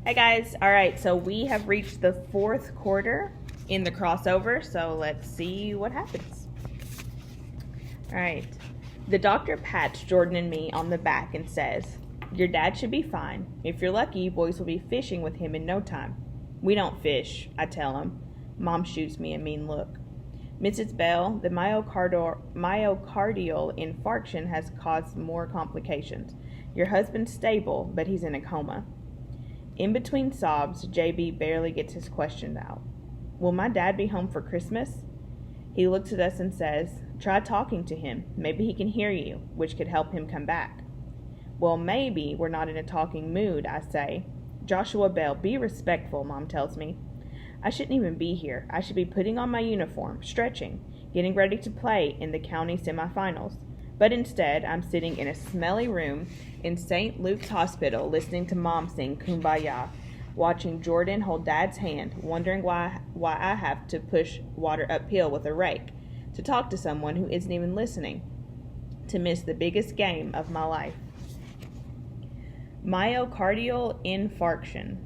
Hey guys, all right, so we have reached the fourth quarter in the crossover, so let's see what happens. All right, the doctor pats Jordan and me on the back and says, "Your dad should be fine. If you're lucky, you boys will be fishing with him in no time." "We don't fish," I tell him. Mom shoots me a mean look. "Mrs. Bell, the myocardial infarction has caused more complications. Your husband's stable, but he's in a coma." In between sobs, JB barely gets his question out. "Will my dad be home for Christmas?" He looks at us and says, "Try talking to him. Maybe he can hear you, which could help him come back." "Well, maybe we're not in a talking mood," I say. "Joshua Bell, be respectful," Mom tells me. I shouldn't even be here. I should be putting on my uniform, stretching, getting ready to play in the county semifinals. But instead, I'm sitting in a smelly room in St. Luke's Hospital listening to Mom sing Kumbaya, watching Jordan hold Dad's hand, wondering why I have to push water uphill with a rake, to talk to someone who isn't even listening, to miss the biggest game of my life. Myocardial infarction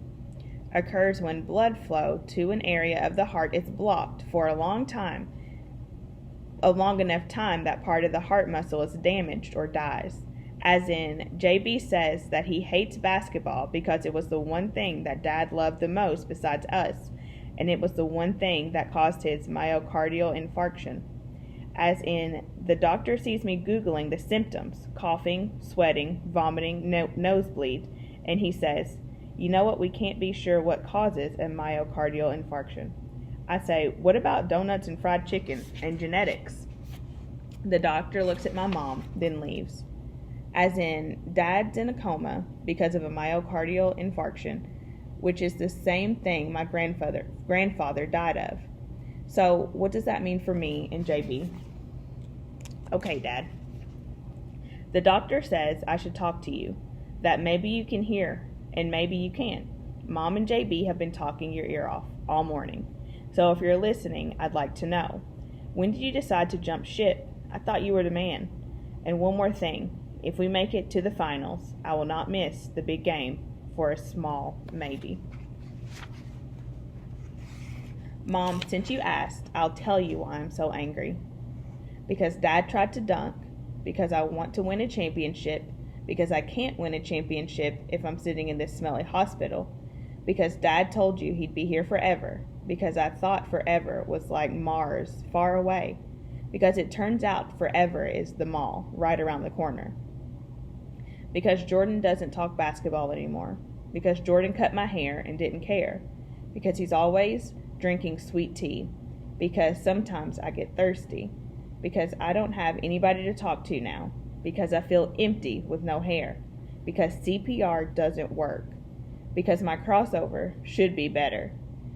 occurs when blood flow to an area of the heart is blocked for a long enough time that part of the heart muscle is damaged or dies. As in, JB says that he hates basketball because it was the one thing that Dad loved the most besides us, and it was the one thing that caused his myocardial infarction. As in, the doctor sees me Googling the symptoms, coughing, sweating, vomiting, nosebleed, and he says, "You know what, we can't be sure what causes a myocardial infarction." I say, "What about donuts and fried chicken and genetics?" The doctor looks at my mom, then leaves. As in, Dad's in a coma because of a myocardial infarction, which is the same thing my grandfather died of. So, what does that mean for me and JB? "Okay, Dad. The doctor says I should talk to you, that maybe you can hear, and maybe you can't. Mom and JB have been talking your ear off all morning. So if you're listening, I'd like to know. When did you decide to jump ship? I thought you were the man. And one more thing. If we make it to the finals, I will not miss the big game for a small maybe." Mom, since you asked, I'll tell you why I'm so angry. Because Dad tried to dunk, because I want to win a championship, because I can't win a championship if I'm sitting in this smelly hospital, because Dad told you he'd be here forever, because I thought forever was like Mars, far away, because it turns out forever is the mall, right around the corner. Because Jordan doesn't talk basketball anymore, because Jordan cut my hair and didn't care, because he's always drinking sweet tea, because sometimes I get thirsty, because I don't have anybody to talk to now, because I feel empty with no hair, because CPR doesn't work, because my crossover should be better,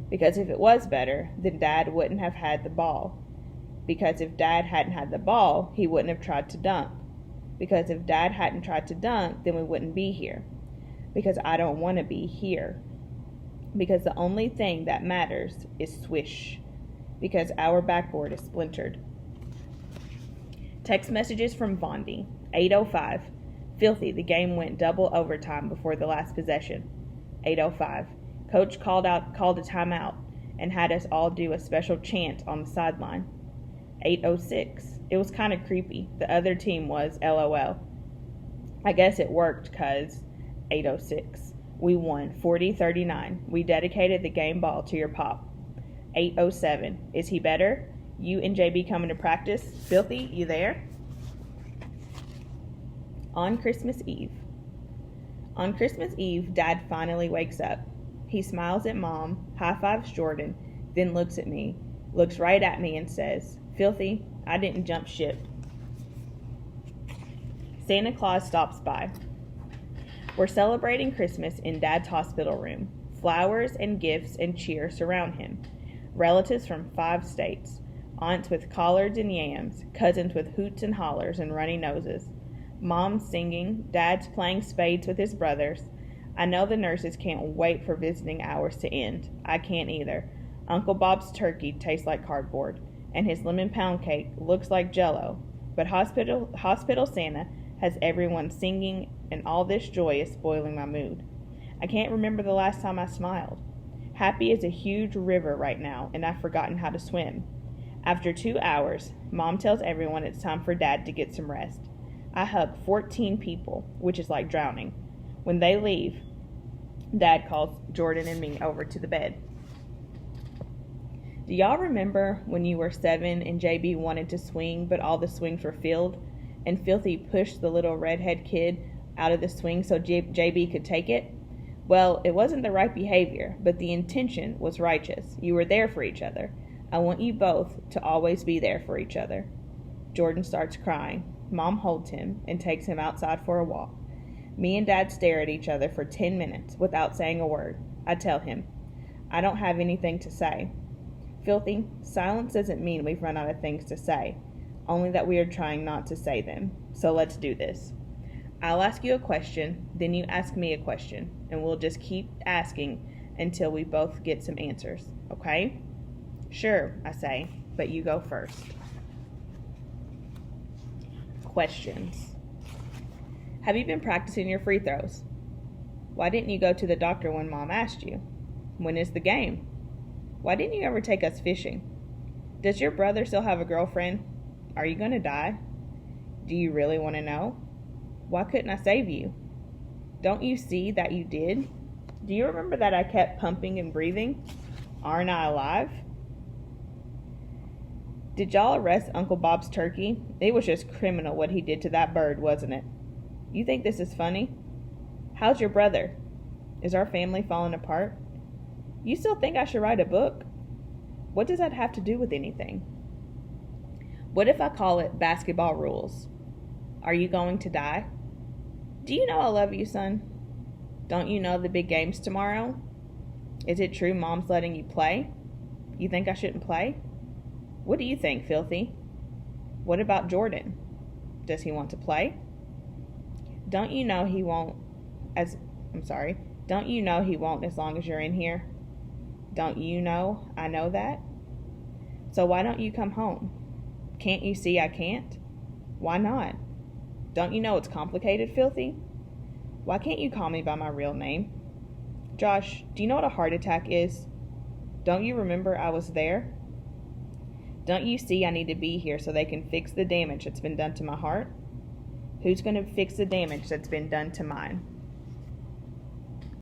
because if it was better, then Dad wouldn't have had the ball, because if Dad hadn't had the ball, he wouldn't have tried to dunk, because if Dad hadn't tried to dunk, then we wouldn't be here, because I don't want to be here, because the only thing that matters is swish, because our backboard is splintered. Text messages from Vondi, 8:05. "Filthy, the game went double overtime before the last possession." 8:05. "Coach called a timeout and had us all do a special chant on the sideline." 8:06. "It was kind of creepy. The other team was, LOL. I guess it worked, cuz." 8:06. "We won 40-39. We dedicated the game ball to your pop." 8:07. "Is he better? You and JB coming to practice? Filthy, you there?" On Christmas Eve. On Christmas Eve, Dad finally wakes up. He smiles at Mom, high-fives Jordan, then looks at me, looks right at me and says, "Filthy, I didn't jump ship." Santa Claus stops by. We're celebrating Christmas in Dad's hospital room. Flowers and gifts and cheer surround him. Relatives from 5 states. Aunts with collards and yams, cousins with hoots and hollers and runny noses. Mom's singing, Dad's playing spades with his brothers. I know the nurses can't wait for visiting hours to end. I can't either. Uncle Bob's turkey tastes like cardboard, and his lemon pound cake looks like Jell-O. But Hospital Santa has everyone singing, and all this joy is spoiling my mood. I can't remember the last time I smiled. Happy is a huge river right now, and I've forgotten how to swim. After 2 hours, Mom tells everyone it's time for Dad to get some rest. I hug 14 people, which is like drowning. When they leave, Dad calls Jordan and me over to the bed. Do y'all remember when you were 7 and JB wanted to swing, but all the swings were filled, and Filthy pushed the little redhead kid out of the swing so JB could take it? Well, it wasn't the right behavior, but the intention was righteous. You were there for each other. I want you both to always be there for each other. Jordan starts crying. Mom holds him and takes him outside for a walk. Me and Dad stare at each other for 10 minutes without saying a word. I tell him, I don't have anything to say. Filthy, silence doesn't mean we've run out of things to say, only that we are trying not to say them. So let's do this. I'll ask you a question, then you ask me a question, and we'll just keep asking until we both get some answers, okay? Sure, I say, but you go first. Questions. Have you been practicing your free throws? Why didn't you go to the doctor when Mom asked you? When is the game? Why didn't you ever take us fishing? Does your brother still have a girlfriend? Are you going to die? Do you really want to know? Why couldn't I save you? Don't you see that you did? Do you remember that I kept pumping and breathing? Aren't I alive? Did y'all arrest Uncle Bob's turkey? It was just criminal what he did to that bird, wasn't it? You think this is funny? How's your brother? Is our family falling apart? You still think I should write a book? What does that have to do with anything? What if I call it Basketball Rules? Are you going to die? Do you know I love you, son? Don't you know the big game's tomorrow? Is it true Mom's letting you play? You think I shouldn't play? What do you think, Filthy? What about Jordan? Does he want to play? Don't you know he won't as long as you're in here? Don't you know I know that? So why don't you come home? Can't you see I can't? Why not? Don't you know it's complicated, Filthy? Why can't you call me by my real name? Josh, do you know what a heart attack is? Don't you remember I was there? Don't you see I need to be here so they can fix the damage that's been done to my heart? Who's going to fix the damage that's been done to mine?